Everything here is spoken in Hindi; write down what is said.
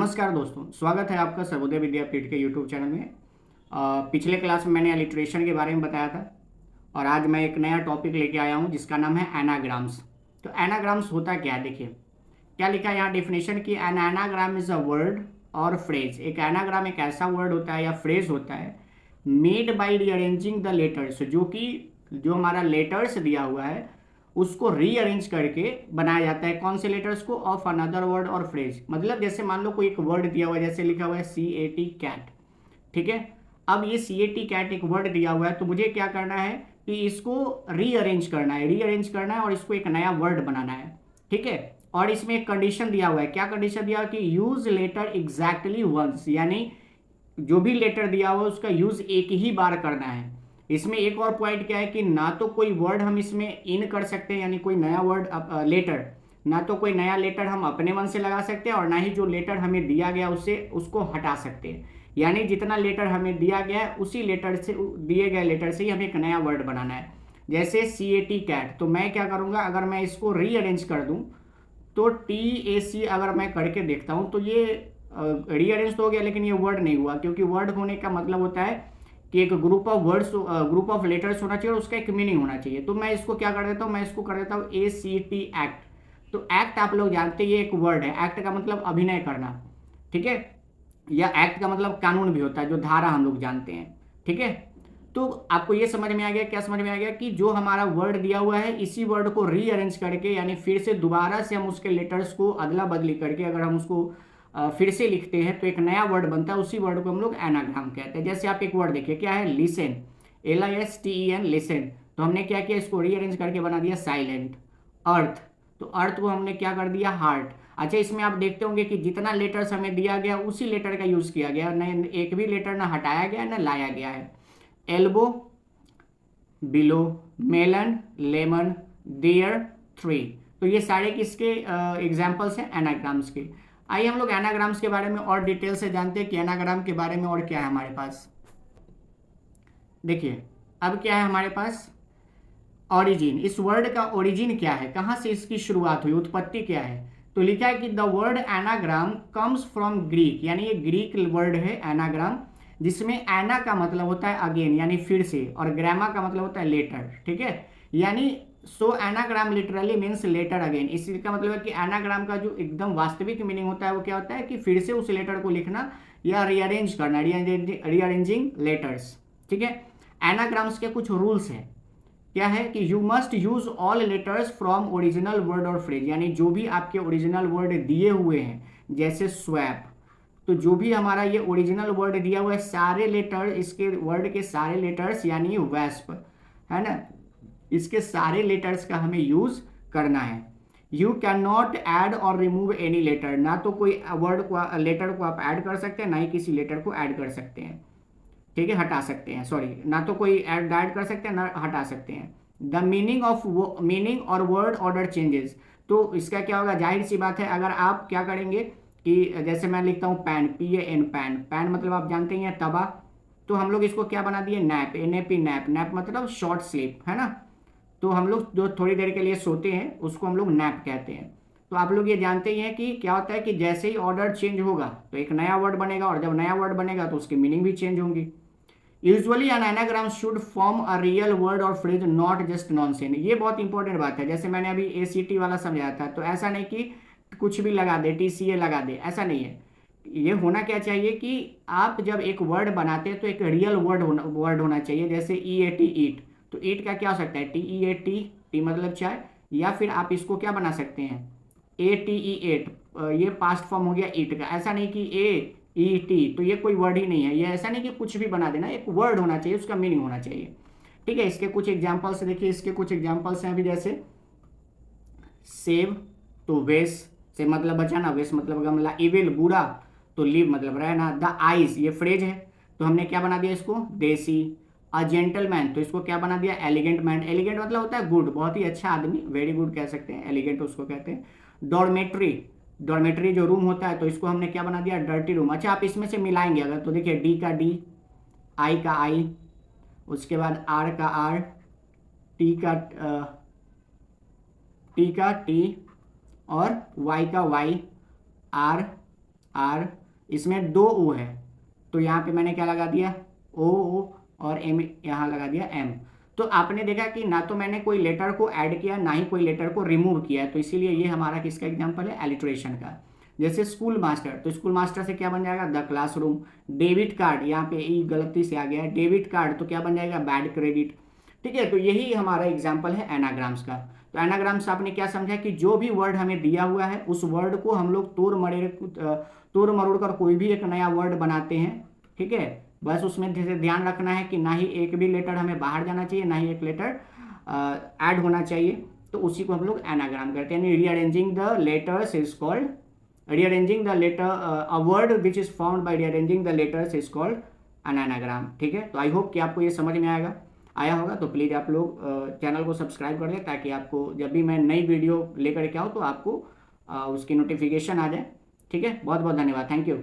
नमस्कार दोस्तों, स्वागत है आपका सर्वोदय विद्यापीठ के यूट्यूब चैनल में। पिछले क्लास में मैंने अलिट्रेशन के बारे में बताया था और आज मैं एक नया टॉपिक लेके आया हूँ जिसका नाम है एनाग्राम्स। तो एनाग्राम्स होता क्या है, देखिए क्या लिखा है यहाँ डेफिनेशन की। An anagram is a word or phrase. एक एनाग्राम एक ऐसा वर्ड होता है या फ्रेज होता है made by rearranging the letters, जो कि जो हमारा लेटर्स दिया हुआ है उसको रीअरेंज करके बनाया जाता है। कौन से लेटर्स को? Of another word or phrase. मतलब जैसे मान लो कोई एक वर्ड दिया हुआ है, जैसे लिखा हुआ है CAT कैट, ठीक है। अब ये CAT कैट एक वर्ड दिया हुआ है तो मुझे क्या करना है कि इसको रीअरेंज करना है, और इसको एक नया वर्ड बनाना है, ठीक है। और इसमें एक कंडीशन दिया हुआ है। क्या कंडीशन दिया हुआ है कि यूज लेटर एग्जैक्टली वंस, यानी जो भी लेटर दिया हुआ है उसका यूज एक ही बार करना है। इसमें एक और पॉइंट क्या है कि ना तो कोई वर्ड हम इसमें इन कर सकते हैं, यानी कोई नया वर्ड लेटर, ना तो कोई नया लेटर हम अपने मन से लगा सकते हैं और ना ही जो लेटर हमें दिया गया उससे उसको हटा सकते हैं। यानी जितना लेटर हमें दिया गया है उसी लेटर से, दिए गए लेटर से ही हमें एक नया वर्ड बनाना है। जैसे CAT कैट, तो मैं क्या करूँगा, अगर मैं इसको रीअरेंज कर दूँ तो TAC अगर मैं करके देखता हूँ तो ये रीअरेंज तो हो गया लेकिन ये वर्ड नहीं हुआ, क्योंकि वर्ड होने का मतलब होता है कि एक group of words, group of letters होना चाहिए और उसका एक मीनिंग होना चाहिए। तो मैं इसको क्या कर देता हूँ, मैं इसको कर देता हूँ ACT एक्ट। तो एक्ट आप लोग जानते हैं ये एक वर्ड है। एक्ट का मतलब अभिनय करना, ठीक है। या एक्ट का मतलब कानून भी होता है, जो धारा हम लोग जानते हैं, ठीक है। तो आपको ये समझ में आ गया, क्या समझ में आ गया कि जो हमारा वर्ड दिया हुआ है इसी वर्ड को रीअरेंज करके, यानी फिर से दोबारा से हम उसके लेटर्स को अदला बदली करके अगर हम उसको फिर से लिखते हैं तो एक नया वर्ड बनता है। उसी वर्ड को हम लोग एनाग्राम कहते हैं। जैसे आप एक वर्ड देखिए, क्या है? Listen, LISTEN, listen. तो हमने क्या किया, इसको रीअरेंज करके बना दिया साइलेंट। अर्थ, तो अर्थ को हमने क्या कर दिया, हार्ट। अच्छा, इसमें आप देखते होंगे कि जितना लेटर्स हमें दिया गया उसी लेटर का यूज किया गया, न एक भी लेटर ना हटाया गया ना लाया गया है। Elbow, below, melon, lemon, there, three. तो ये सारे किसके एग्जाम्पल्स हैं? एनाग्राम्स के। आइए हम लोग एनाग्राम्स के बारे में और डिटेल से जानते हैं कि एनाग्राम के बारे में और क्या है हमारे पास। देखिए अब क्या है हमारे पास, ओरिजिन। इस वर्ड का ओरिजिन क्या है, कहाँ से इसकी शुरुआत हुई, उत्पत्ति क्या है? तो लिखा है कि the word anagram comes from Greek, यानी ये ग्रीक वर्ड है एनाग्राम, जिसमें एना का मतलब होता है अगेन यानी फिर से, और ग्रामा का मतलब होता है लेटर, ठीक है। यानी so anagram literally means letter again. इसका मतलब है कि एनाग्राम का जो एकदम वास्तविक मीनिंग होता है वो क्या होता है कि फिर से उस लेटर को लिखना या रीअरेंज करना, रीअरेंजिंग लेटर्स, ठीक है। एनाग्राम्स के कुछ रूल्स हैं। क्या है कि you must use all letters from original word or phrase, यानी जो भी आपके ओरिजिनल वर्ड दिए हुए हैं, जैसे स्वैप, तो जो भी हमारा ये ओरिजिनल वर्ड दिया हुआ है सारे लेटर, इसके वर्ड के सारे लेटर्स, यानी वैस्प है ना, इसके सारे लेटर्स का हमें यूज करना है। यू कैन नॉट ऐड और रिमूव एनी लेटर, ना तो कोई वर्ड को, लेटर को आप ऐड कर सकते हैं, ना ही किसी लेटर को ऐड कर सकते हैं, ठीक है, हटा सकते हैं, सॉरी, ना तो कोई ऐड कर सकते हैं ना हटा सकते हैं। द मीनिंग और वर्ड ऑर्डर चेंजेस, तो इसका क्या होगा, जाहिर सी बात है अगर आप क्या करेंगे कि जैसे मैं लिखता हूँ पैन, PAN, पैन, पैन मतलब आप जानते ही हैं तबा, तो हम लोग इसको क्या बना दिए, नैप, NAP, नैप, नैप मतलब शॉर्ट स्लीप, है ना। तो हम लोग जो थोड़ी देर के लिए सोते हैं उसको हम लोग नैप कहते हैं। तो आप लोग ये जानते ही हैं कि क्या होता है कि जैसे ही ऑर्डर चेंज होगा तो एक नया वर्ड बनेगा, और जब नया वर्ड बनेगा तो उसकी मीनिंग भी चेंज होंगी। Usually an anagram should form a real word or phrase, not just nonsense. ये बहुत इंपॉर्टेंट बात है। जैसे मैंने अभी ACT वाला समझाया था, तो ऐसा नहीं कि कुछ भी लगा दे, TCA लगा दे, ऐसा नहीं है। ये होना क्या चाहिए कि आप जब एक वर्ड बनाते हैं तो एक रियल वर्ड होना चाहिए। जैसे EAT, ईट, तो ईट का क्या हो सकता है, TEAT, टी मतलब चाय, या फिर आप इसको क्या बना सकते हैं, ATE, एट, ये पास्ट फॉर्म हो गया ईट का। ऐसा नहीं कि AET, तो ये कोई वर्ड ही नहीं है। ये ऐसा नहीं कि कुछ भी बना देना, एक वर्ड होना चाहिए, उसका मीनिंग होना चाहिए, ठीक है। इसके कुछ एग्जाम्पल्स देखिए, इसके कुछ एग्जाम्पल्स हैं अभी, जैसे सेव, तो वेस से मतलब बचाना, वेस मतलब गमला, इविल बुरा, तो लिव मतलब रहना। द आइज, ये फ्रेज है, तो हमने क्या बना दिया इसको, देसी। अ जेंटलमैन, तो इसको क्या बना दिया, एलिगेंट मैन। एलिगेंट मतलब होता है गुड, बहुत ही अच्छा आदमी, वेरी गुड कह सकते हैं, एलिगेंट उसको कहते हैं। डॉर्मेट्री, डॉर्मेट्री जो रूम होता है, तो इसको हमने क्या बना दिया, डर्टी रूम। अच्छा, आप इसमें से मिलाएंगे अगर तो देखिए, D का D, I का I, उसके बाद R का R, T का T, और Y का Y, R, आर, इसमें 2 ओ है तो यहाँ पे मैंने क्या लगा दिया ओ और एम यहाँ लगा दिया एम। तो आपने देखा कि ना तो मैंने कोई लेटर को ऐड किया ना ही कोई लेटर को रिमूव किया, तो इसीलिए ये हमारा किसका एग्जाम्पल है, एलिट्रेशन का। जैसे स्कूल मास्टर, तो स्कूल मास्टर से क्या बन जाएगा, द क्लासरूम। डेबिट कार्ड, यहाँ पे ई गलती से आ गया है, डेबिट कार्ड तो क्या बन जाएगा, बैड क्रेडिट। ठीक है, तो यही हमारा एग्जाम्पल है एनाग्राम्स का। तो एनाग्राम्स आपने क्या समझा कि जो भी वर्ड हमें दिया हुआ है उस वर्ड को हम लोग तोड़ मरोड़ कर कोई भी एक नया वर्ड बनाते हैं। ठीक है, बस उसमें जैसे ध्यान रखना है कि ना ही एक भी लेटर हमें बाहर जाना चाहिए ना ही एक लेटर ऐड होना चाहिए, तो उसी को हम लोग एनाग्राम करते हैं। Rearranging the letters is called rearranging the letter a word which is formed by rearranging the letters is called an anagram। ठीक है, तो आई होप कि आपको ये समझ में आया होगा। तो प्लीज़ आप लोग चैनल को सब्सक्राइब कर लें ताकि आपको जब भी मैं नई वीडियो लेकर के आऊँ तो आपको उसकी नोटिफिकेशन आ जाए। ठीक है, बहुत बहुत धन्यवाद, थैंक यू।